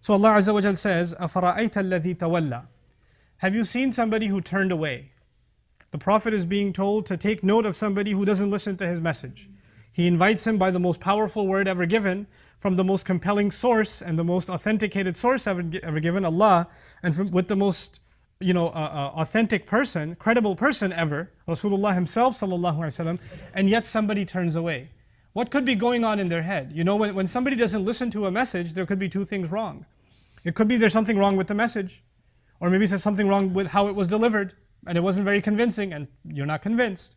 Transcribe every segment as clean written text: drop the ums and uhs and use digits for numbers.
So Allah Azza wa Jal says, أَفَرَأَيْتَ الَّذِي تَوَلَّى. Have you seen somebody who turned away? The Prophet is being told to take note of somebody who doesn't listen to his message. He invites him by the most powerful word ever given, from the most compelling source and the most authenticated source ever given, Allah, and with the most authentic person, credible person ever, Rasulullah himself sallallahu alaihi wasallam, and yet somebody turns away. What could be going on in their head? When somebody doesn't listen to a message, there could be two things wrong. It could be there's something wrong with the message, or maybe there's something wrong with how it was delivered, and it wasn't very convincing, and you're not convinced.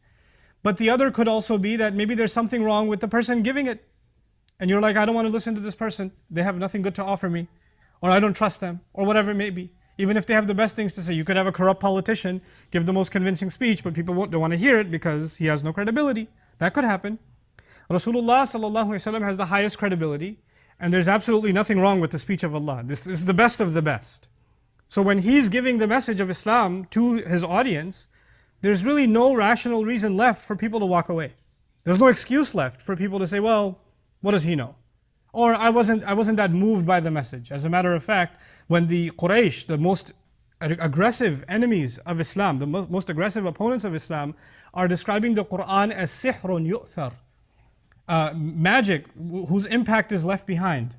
But the other could also be that maybe there's something wrong with the person giving it, and you're like, I don't want to listen to this person, they have nothing good to offer me, or I don't trust them, or whatever it may be. Even if they have the best things to say, you could have a corrupt politician give the most convincing speech, but people don't want to hear it because he has no credibility. That could happen. Rasulullah sallallahu alaihi wasallam has the highest credibility, and there's absolutely nothing wrong with the speech of Allah. This is the best of the best. So when he's giving the message of Islam to his audience, there's really no rational reason left for people to walk away. There's no excuse left for people to say, well, what does he know? Or I wasn't that moved by the message. As a matter of fact, when the Quraysh, the most aggressive enemies of Islam, the most aggressive opponents of Islam, are describing the Quran as sihrun yu'thar, magic whose impact is left behind.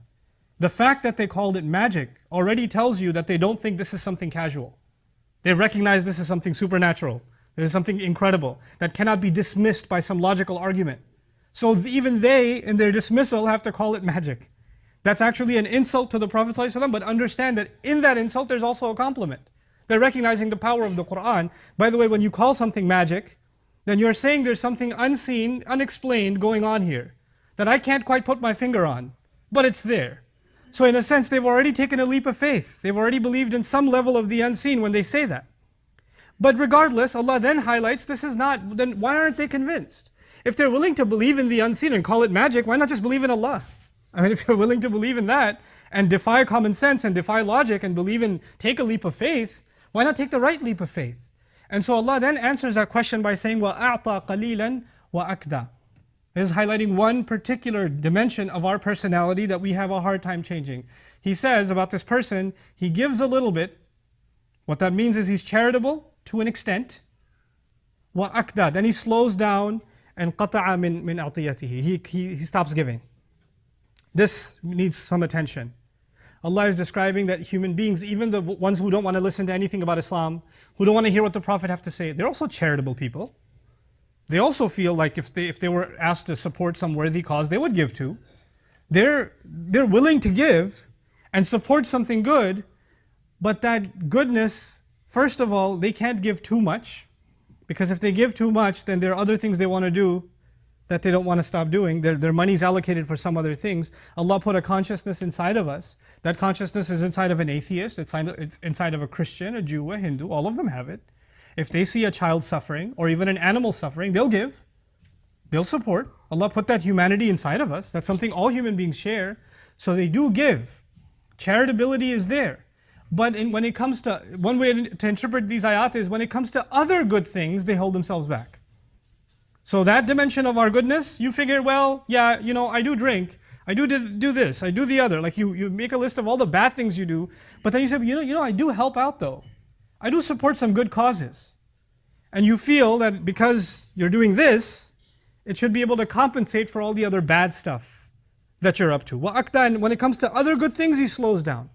The fact that they called it magic already tells you that they don't think this is something casual. They recognize this is something supernatural. This is something incredible that cannot be dismissed by some logical argument. So even they, in their dismissal, have to call it magic. That's actually an insult to the Prophet ﷺ, but understand that in that insult there's also a compliment. They're recognizing the power of the Quran. By the way, when you call something magic, then you're saying there's something unseen, unexplained going on here that I can't quite put my finger on, but it's there. So in a sense, they've already taken a leap of faith. They've already believed in some level of the unseen when they say that. But regardless, Allah then highlights this is not, then why aren't they convinced? If they're willing to believe in the unseen and call it magic, why not just believe in Allah? I mean, if you're willing to believe in that and defy common sense and defy logic and believe in, take a leap of faith, why not take the right leap of faith? And so Allah then answers that question by saying, وَأَعْطَى قَلِيلًا وَأَكْدَى. This is highlighting one particular dimension of our personality that we have a hard time changing. He says about this person, he gives a little bit. What that means is he's charitable to an extent. وَأَكْدَى. Then he slows down and قَطَعَ مِنْ عَطِيَتِهِ. He stops giving. This needs some attention. Allah is describing that human beings, even the ones who don't want to listen to anything about Islam, who don't want to hear what the Prophet have to say, they're also charitable people. They also feel like if they were asked to support some worthy cause, they would give to. They're willing to give and support something good, but that goodness, first of all, they can't give too much, because if they give too much, then there are other things they want to do that they don't want to stop doing. Their money's allocated for some other things. Allah put a consciousness inside of us. That consciousness is inside of an atheist, it's inside of a Christian, a Jew, a Hindu, all of them have it. If they see a child suffering, or even an animal suffering, they'll give. They'll support. Allah put that humanity inside of us. That's something all human beings share. So they do give. Charitability is there. But when it comes to, one way to interpret these ayat is when it comes to other good things, they hold themselves back. So that dimension of our goodness, you figure, well, yeah, I do drink, I do this, I do the other. Like you make a list of all the bad things you do, but then you say, I do help out though. I do support some good causes. And you feel that because you're doing this, it should be able to compensate for all the other bad stuff that you're up to. وَأَكْدَى. And when it comes to other good things, he slows down.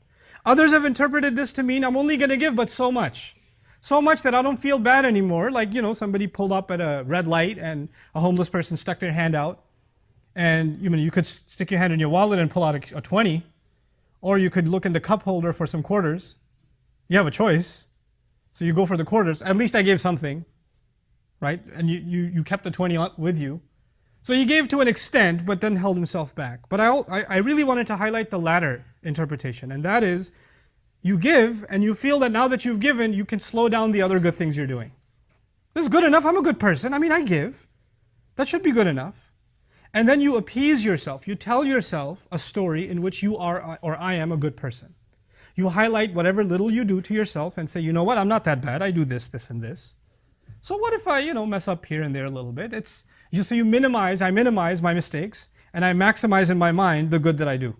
Others have interpreted this to mean I'm only going to give, but so much. So much that I don't feel bad anymore. Like, somebody pulled up at a red light and a homeless person stuck their hand out. And you could stick your hand in your wallet and pull out a 20. Or you could look in the cup holder for some quarters. You have a choice. So you go for the quarters. At least I gave something, right? And you kept the 20 with you. So he gave to an extent, but then held himself back. But I really wanted to highlight the latter interpretation. And that is, you give and you feel that now that you've given, you can slow down the other good things you're doing. This is good enough. I'm a good person. I give. That should be good enough. And then you appease yourself. You tell yourself a story in which you are, or I am, a good person. You highlight whatever little you do to yourself and say, you know what, I'm not that bad. I do this, this, and this. So what if I, mess up here and there a little bit? I minimize my mistakes, and I maximize in my mind the good that I do.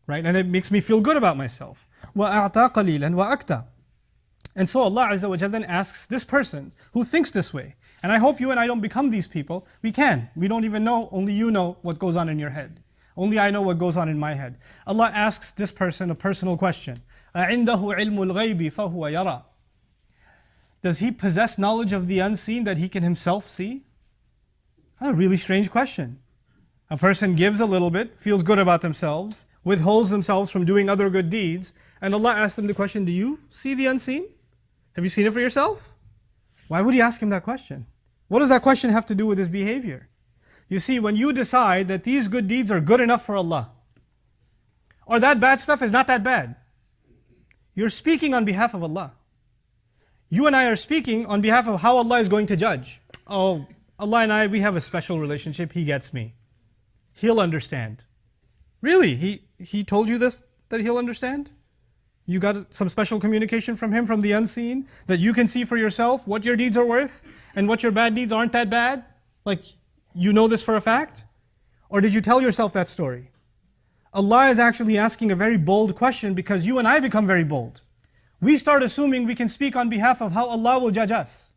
right? And it makes me feel good about myself. وَأَعْطَى قَلِيلًا وَأَكْتَى. And so Allah Azza wa Jalla then asks this person who thinks this way, and I hope you and I don't become these people. We can. We don't even know, only you know what goes on in your head. Only I know what goes on in my head. Allah asks this person a personal question. أَعِنْدَهُ عِلْمُ الْغَيْبِ فَهُوَ يَرَى. Does he possess knowledge of the unseen that he can himself see? A really strange question. A person gives a little bit, feels good about themselves, withholds themselves from doing other good deeds, and Allah asks them the question, do you see the unseen? Have you seen it for yourself? Why would He ask him that question? What does that question have to do with his behavior? You see, when you decide that these good deeds are good enough for Allah, or that bad stuff is not that bad, you're speaking on behalf of Allah. You and I are speaking on behalf of how Allah is going to judge. Oh, Allah and I, we have a special relationship. He gets me. He'll understand. Really? He told you this, that He'll understand? You got some special communication from Him, from the unseen, that you can see for yourself what your deeds are worth and what your bad deeds aren't that bad? Like, you know this for a fact? Or did you tell yourself that story? Allah is actually asking a very bold question because you and I become very bold. We start assuming we can speak on behalf of how Allah will judge us,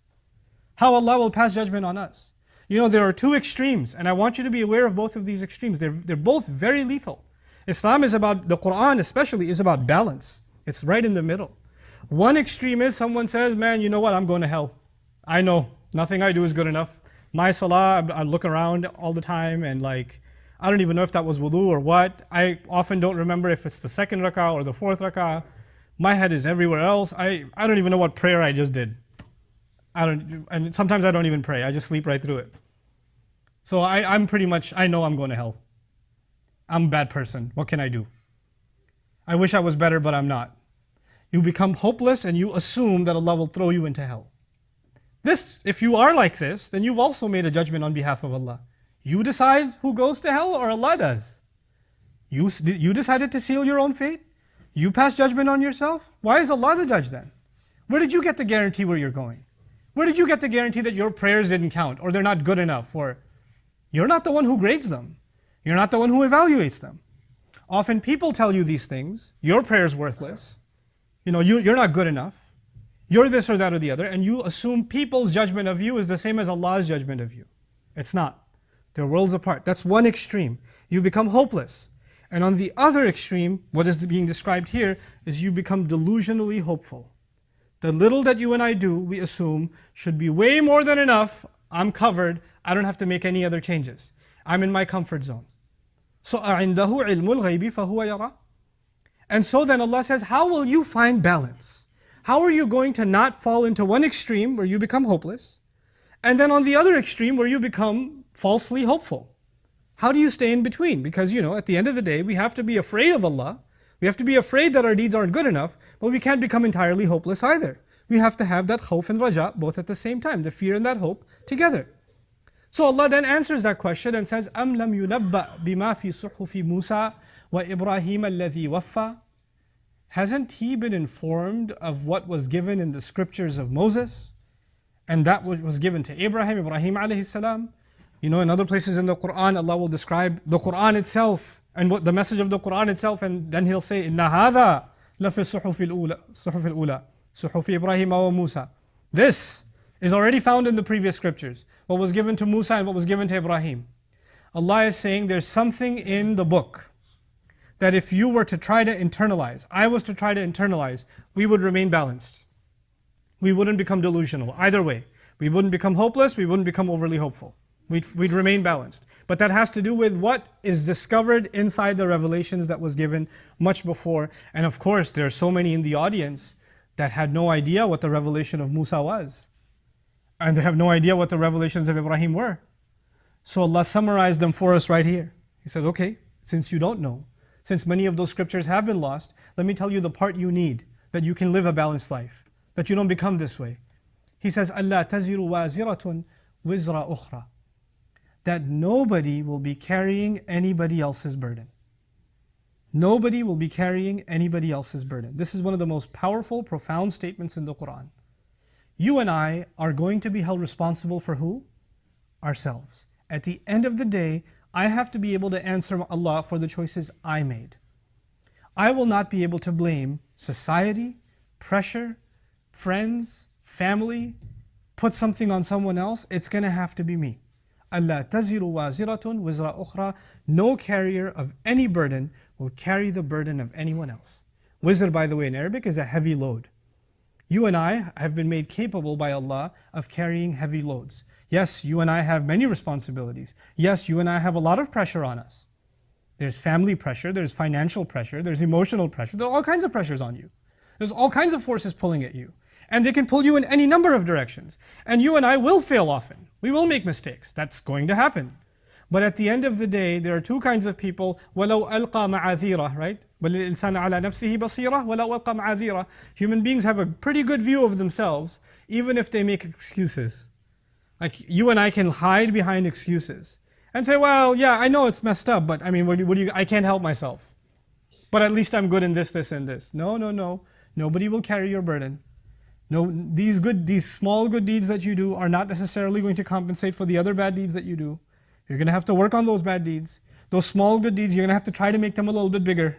how Allah will pass judgment on us. You know, there are two extremes, and I want you to be aware of both of these extremes. They're both very lethal. Islam is about, the Quran especially, is about balance. It's right in the middle. One extreme is someone says, man, you know what, I'm going to hell. I know, nothing I do is good enough. My salah, I look around all the time and like, I don't even know if that was wudu or what. I often don't remember if it's the second rak'ah or the fourth rak'ah. My head is everywhere else. I don't even know what prayer I just did. And sometimes I don't even pray. I just sleep right through it. So I'm pretty much, I know I'm going to hell. I'm a bad person. What can I do? I wish I was better, but I'm not. You become hopeless and you assume that Allah will throw you into hell. This, if you are like this, then you've also made a judgment on behalf of Allah. You decide who goes to hell or Allah does? You decided to seal your own fate? You pass judgment on yourself? Why is Allah the judge then? Where did you get the guarantee where you're going? Where did you get the guarantee that your prayers didn't count or they're not good enough? Or you're not the one who grades them. You're not the one who evaluates them. Often people tell you these things. Your prayer's worthless. You know, you're not good enough. You're this or that or the other. And you assume people's judgment of you is the same as Allah's judgment of you. It's not. They're worlds apart. That's one extreme. You become hopeless. And on the other extreme, what is being described here is you become delusionally hopeful. The little that you and I do, we assume, should be way more than enough. I'm covered. I don't have to make any other changes. I'm in my comfort zone. So أَعِنْدَهُ عِلْمُ الْغَيْبِ فَهُوَ يَرَى. And so then Allah says, how will you find balance? How are you going to not fall into one extreme where you become hopeless, and then on the other extreme where you become falsely hopeful? How do you stay in between? Because, you know, at the end of the day, we have to be afraid of Allah. We have to be afraid that our deeds aren't good enough, but we can't become entirely hopeless either. We have to have that khawf and raja both at the same time, the fear and that hope together. So Allah then answers that question and says, أَمْ لَمْ يُنَبَّأْ بِمَا فِي صُحُفِ مُوسَى وَإِبْرَاهِيمَ الَّذِي وَفَّى. Hasn't he been informed of what was given in the scriptures of Moses and that was given to Ibrahim alayhi salam? You know, in other places in the Quran, Allah will describe the Quran itself and what the message of the Quran itself, and then He'll say, إِنَّ هَذَا لَفِي الصُّحُفِ الْأُولَى صُحُفِ إِبْرَاهِيمَ وَمُوسَى. This is already found in the previous scriptures, what was given to Musa and what was given to Ibrahim. Allah is saying there's something in the book that if you were to try to internalize, I was to try to internalize, we would remain balanced. We wouldn't become delusional. Either way, we wouldn't become hopeless, we wouldn't become overly hopeful. We'd remain balanced. But that has to do with what is discovered inside the revelations that was given much before. And of course, there are so many in the audience that had no idea what the revelation of Musa was. And they have no idea what the revelations of Ibrahim were. So Allah summarized them for us right here. He said, okay, since you don't know, since many of those scriptures have been lost, let me tell you the part you need, that you can live a balanced life, that you don't become this way. He says, أَلَّا تَزِرُ وَازِرَةٌ وِزْرَ أُخْرَى. That nobody will be carrying anybody else's burden. Nobody will be carrying anybody else's burden. This is one of the most powerful, profound statements in the Quran. You and I are going to be held responsible for who? Ourselves. At the end of the day, I have to be able to answer Allah for the choices I made. I will not be able to blame society, pressure, friends, family, put something on someone else. It's going to have to be me. أَلَّا تَزِرُ وَازِرَةٌ وِزْرَ أُخْرَى. No carrier of any burden will carry the burden of anyone else. Wizr, by the way, in Arabic is a heavy load. You and I have been made capable by Allah of carrying heavy loads. Yes, you and I have many responsibilities. Yes, you and I have a lot of pressure on us. There's family pressure, there's financial pressure, there's emotional pressure, there are all kinds of pressures on you. There's all kinds of forces pulling at you. And they can pull you in any number of directions. And you and I will fail often. We will make mistakes. That's going to happen. But at the end of the day, there are two kinds of people. وَلَوْ أَلْقَى مَعَاذِيرَ, right? وَلِلْإِنسَانَ عَلَى نَفْسِهِ بَصِيرَةٌ وَلَوْ أَلْقَى مَعَاذِيرَ. Human beings have a pretty good view of themselves, even if they make excuses. Like you and I can hide behind excuses and say, well, yeah, I know it's messed up, but I mean, I can't help myself. But at least I'm good in this, this, and this. No, no, no. Nobody will carry your burden. No, these small good deeds that you do are not necessarily going to compensate for the other bad deeds that you do. You're going to have to work on those bad deeds. Those small good deeds, you're going to have to try to make them a little bit bigger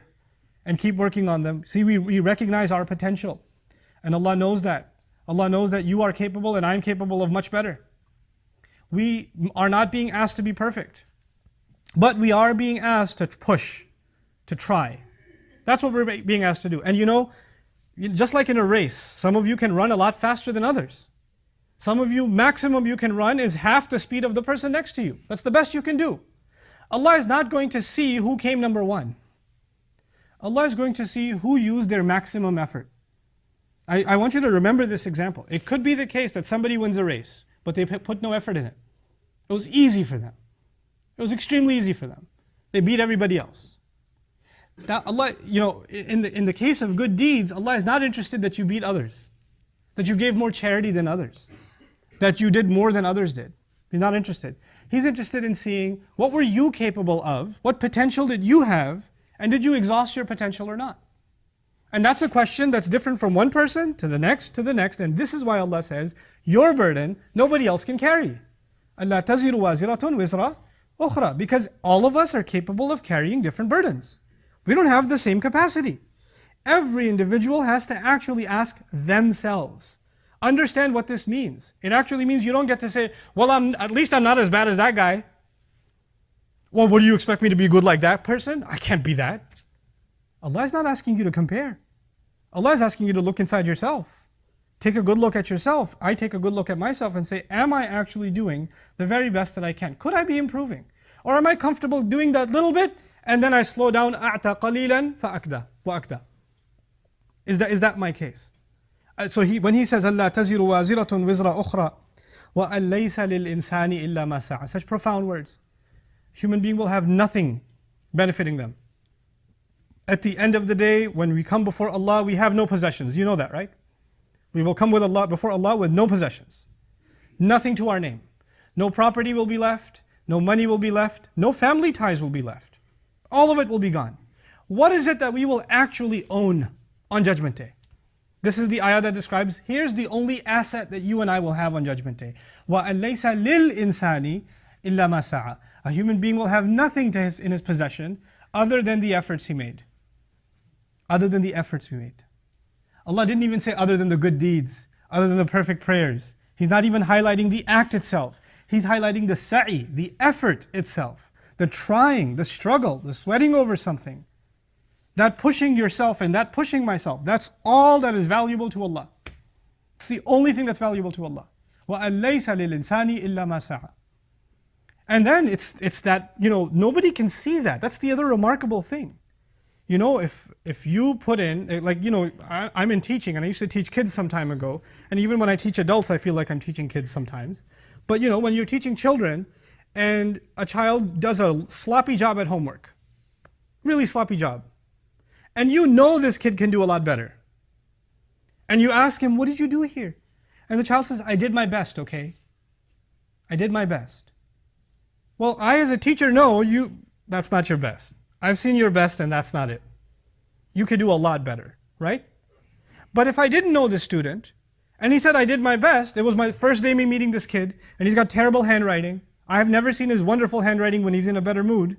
and keep working on them. See, we recognize our potential. And Allah knows that. Allah knows that you are capable and I'm capable of much better. We are not being asked to be perfect. But we are being asked to push, to try. That's what we're being asked to do. And you know, just like in a race, some of you can run a lot faster than others. Some of you, maximum you can run is half the speed of the person next to you. That's the best you can do. Allah is not going to see who came number one. Allah is going to see who used their maximum effort. I want you to remember this example. It could be the case that somebody wins a race, but they put no effort in it. It was easy for them. It was extremely easy for them. They beat everybody else. That Allah, you know, in the case of good deeds, Allah is not interested that you beat others, that you gave more charity than others, that you did more than others did. He's not interested. He's interested in seeing what were you capable of, what potential did you have, and did you exhaust your potential or not? And that's a question that's different from one person to the next, and this is why Allah says, your burden, nobody else can carry. أَلَّا تَزِرُ وَازِرَةٌ وِزْرَ أُخْرَى. Because all of us are capable of carrying different burdens. We don't have the same capacity. Every individual has to actually ask themselves. Understand what this means. It actually means you don't get to say, well, at least I'm not as bad as that guy. Well, what do you expect me to be good like that person? I can't be that. Allah is not asking you to compare. Allah is asking you to look inside yourself. Take a good look at yourself. I take a good look at myself and say, am I actually doing the very best that I can? Could I be improving? Or am I comfortable doing that little bit and then I slow down, أَعْتَى قَلِيلًا فَأَكْدَى وَأَكْدَى. Is that my case? So when he says, أَلَّا تَزِرُ وَازِرَةٌ وِزْرَ أُخْرَى وَأَن لَيْسَ لِلْإِنسَانِ إِلَّا مَا سَعَى. Such profound words. Human being will have nothing benefiting them. At the end of the day, when we come before Allah, we have no possessions. You know that, right? We will come before Allah with no possessions. Nothing to our name. No property will be left. No money will be left. No family ties will be left. All of it will be gone. What is it that we will actually own on Judgment Day? This is the ayah that describes, here's the only asset that you and I will have on Judgment Day. وَأَن لَيْسَ لِلْإِنسَانِ إِلَّا مَا سَعَى. A human being will have nothing in his possession other than the efforts he made. Other than the efforts we made. Allah didn't even say other than the good deeds, other than the perfect prayers. He's not even highlighting the act itself. He's highlighting the sa'i, the effort itself. The trying, the struggle, the sweating over something. That pushing yourself and that pushing myself. That's all that is valuable to Allah. It's the only thing that's valuable to Allah. وَأَن لَيْسَ لِلْإِنسَانِ إِلَّا مَا سَعَى. And then it's that, nobody can see that. That's the other remarkable thing. If you put in, I'm in teaching and I used to teach kids some time ago. And even when I teach adults, I feel like I'm teaching kids sometimes. But when you're teaching children and a child does a sloppy job at homework, really sloppy job, and this kid can do a lot better. And you ask him, what did you do here? And the child says, I did my best, okay? I did my best. Well, I as a teacher know that's not your best. I've seen your best and that's not it. You could do a lot better, right? But if I didn't know this student, and he said I did my best, it was my first day me meeting this kid, and he's got terrible handwriting. I have never seen his wonderful handwriting when he's in a better mood.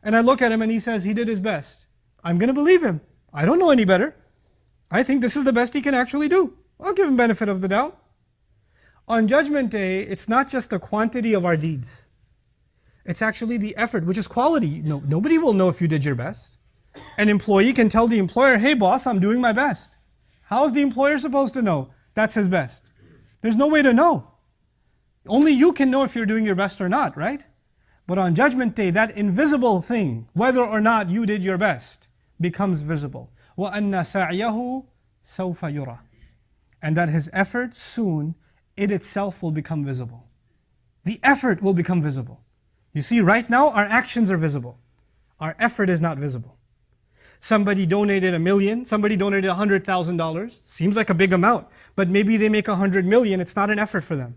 And I look at him and he says he did his best. I'm going to believe him. I don't know any better. I think this is the best he can actually do. I'll give him benefit of the doubt. On Judgment Day, it's not just the quantity of our deeds. It's actually the effort, which is quality. No, nobody will know if you did your best. An employee can tell the employer, hey boss, I'm doing my best. How is the employer supposed to know that's his best? There's no way to know. Only you can know if you're doing your best or not, right? But on Judgment Day, that invisible thing, whether or not you did your best, becomes visible. وَأَنَّ سَعْيَهُ سَوْفَ يُرَى. And that his effort soon, it itself will become visible. The effort will become visible. You see, right now our actions are visible. Our effort is not visible. Somebody donated $1 million, somebody donated $100,000. Seems like a big amount, but maybe they make 100 million, it's not an effort for them.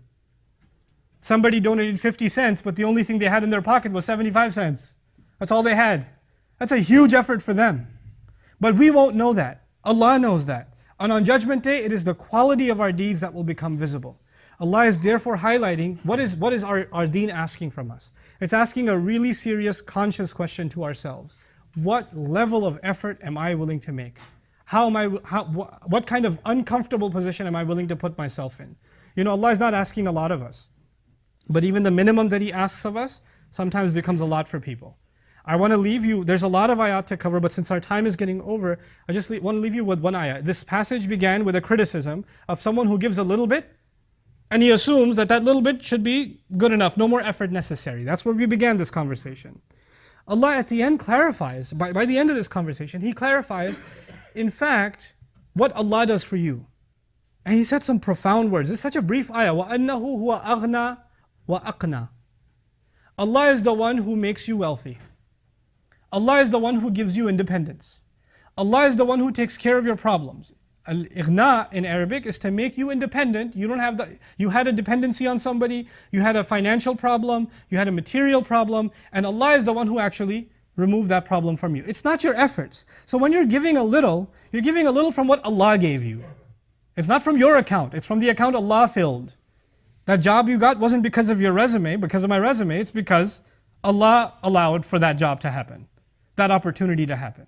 Somebody donated 50 cents, but the only thing they had in their pocket was 75 cents. That's all they had. That's a huge effort for them. But we won't know that. Allah knows that. And on Judgment Day, it is the quality of our deeds that will become visible. Allah is therefore highlighting, what is our deen asking from us? It's asking a really serious, conscious question to ourselves. What level of effort am I willing to make? What kind of uncomfortable position am I willing to put myself in? You know, Allah is not asking a lot of us. But even the minimum that He asks of us sometimes becomes a lot for people. I want to leave you, there's a lot of ayat to cover, but since our time is getting over, I just want to leave you with one ayat. This passage began with a criticism of someone who gives a little bit, and he assumes that that little bit should be good enough, no more effort necessary. That's where we began this conversation. Allah at the end clarifies, by the end of this conversation, He clarifies, in fact, what Allah does for you. And He said some profound words. This is such a brief ayah. وَأَنَّهُ هُوَ أَغْنَى وَأَقْنَى. Allah is the one who makes you wealthy. Allah is the one who gives you independence. Allah is the one who takes care of your problems. Al-Ighna in Arabic is to make you independent. You had a dependency on somebody, you had a financial problem, you had a material problem, and Allah is the one who actually removed that problem from you. It's not your efforts. So when you're giving a little from what Allah gave you. It's not from your account, it's from the account Allah filled. That job you got wasn't because of your resume, because of my resume, it's because Allah allowed for that job to happen, that opportunity to happen.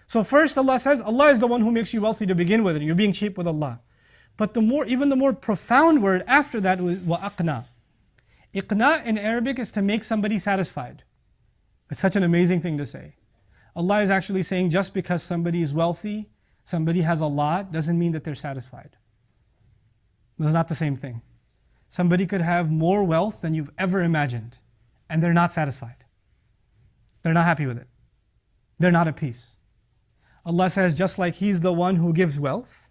So first Allah says, Allah is the one who makes you wealthy to begin with, and you're being cheap with Allah. But even the more profound word after that was wa'aqna. Iqna in Arabic is to make somebody satisfied. It's such an amazing thing to say. Allah is actually saying just because somebody is wealthy, somebody has a lot, doesn't mean that they're satisfied. It's not the same thing. Somebody could have more wealth than you've ever imagined, and they're not satisfied. They're not happy with it. They're not at peace. Allah says just like He's the one who gives wealth,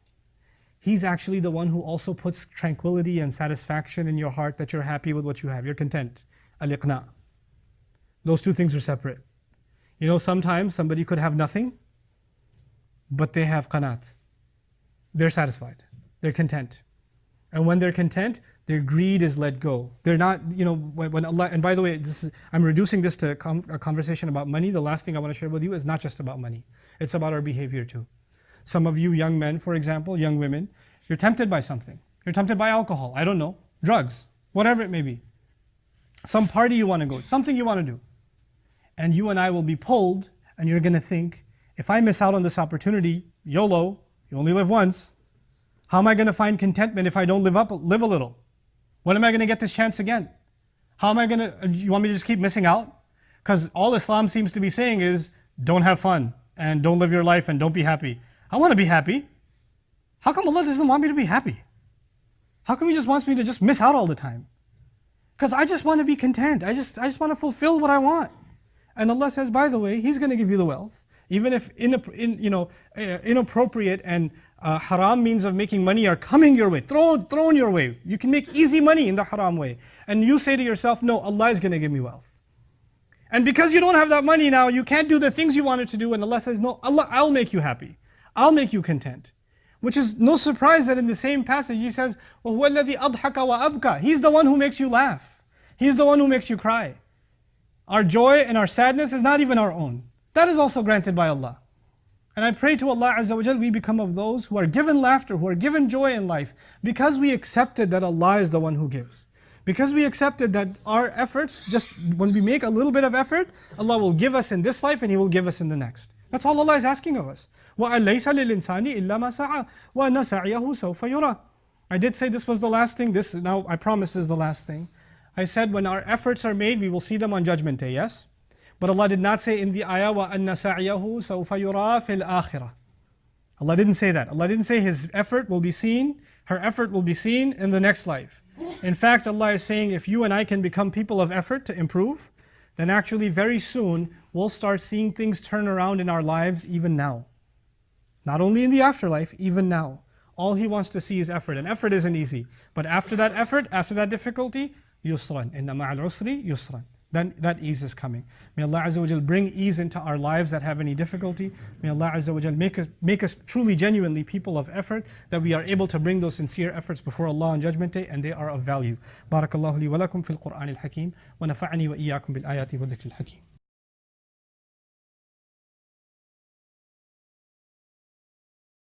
He's actually the one who also puts tranquility and satisfaction in your heart that you're happy with what you have. You're content. Al-Iqna. Those two things are separate. You know, sometimes somebody could have nothing, but they have qanat. They're satisfied. They're content. And when they're content, their greed is let go. They're not, you know, when Allah, and by the way, I'm reducing this to a conversation about money. The last thing I want to share with you is not just about money. It's about our behavior too. Some of you young men, for example, young women, you're tempted by something. You're tempted by alcohol, I don't know, drugs, whatever it may be. Some party you want to go, something you want to do. And you and I will be pulled, and you're going to think, if I miss out on this opportunity, YOLO, you only live once. How am I going to find contentment if I don't live a little? When am I going to get this chance again? How am I going to, you want me to just keep missing out? Because all Islam seems to be saying is, don't have fun, and don't live your life, and don't be happy. I want to be happy. How come Allah doesn't want me to be happy? How come He just wants me to just miss out all the time? Because I just want to be content. I just want to fulfill what I want. And Allah says, by the way, He's going to give you the wealth. Even if inappropriate and haram means of making money are coming your way, thrown your way. You can make easy money in the haram way. And you say to yourself, no, Allah is going to give me wealth. And because you don't have that money now, you can't do the things you wanted to do. And Allah says, no, Allah, I'll make you happy. I'll make you content. Which is no surprise that in the same passage He says, وَهُوَ الَّذِي أَضْحَكَ وَأَبْكَى. He's the one who makes you laugh. He's the one who makes you cry. Our joy and our sadness is not even our own. That is also granted by Allah. And I pray to Allah Azza wa Jal, we become of those who are given laughter, who are given joy in life, because we accepted that Allah is the one who gives. Because we accepted that our efforts, just when we make a little bit of effort, Allah will give us in this life and He will give us in the next. That's all Allah is asking of us. وَأَن لَيْسَ لِلْإِنسَانِ إِلَّا مَا سَعَى وَأَنَّ سَعْيَهُ سَوْفَ يُرَى. I did say this was the last thing. This now I promise is the last thing. I said when our efforts are made, we will see them on Judgment Day, yes? But Allah did not say in the ayah, وَأَنَّ سَعْيَهُ سَوْفَ يُرَى فِي الْآخِرَةِ. Allah didn't say that. Allah didn't say his effort will be seen, her effort will be seen in the next life. In fact, Allah is saying if you and I can become people of effort to improve, then actually very soon we'll start seeing things turn around in our lives even now. Not only in the afterlife, even now. All He wants to see is effort, and effort isn't easy. But after that effort, after that difficulty, yusran. Inna ma'al usri yusran. Then that ease is coming. May Allah Azza wa Jal bring ease into our lives that have any difficulty. May Allah Azza wa Jal make us truly, genuinely people of effort, that we are able to bring those sincere efforts before Allah on Judgment Day, and they are of value. Barakallahu li wa lakum fil Qur'an al-Hakim, wa nafa'ani wa iyyakum bil ayati wa dhikr al-Hakim.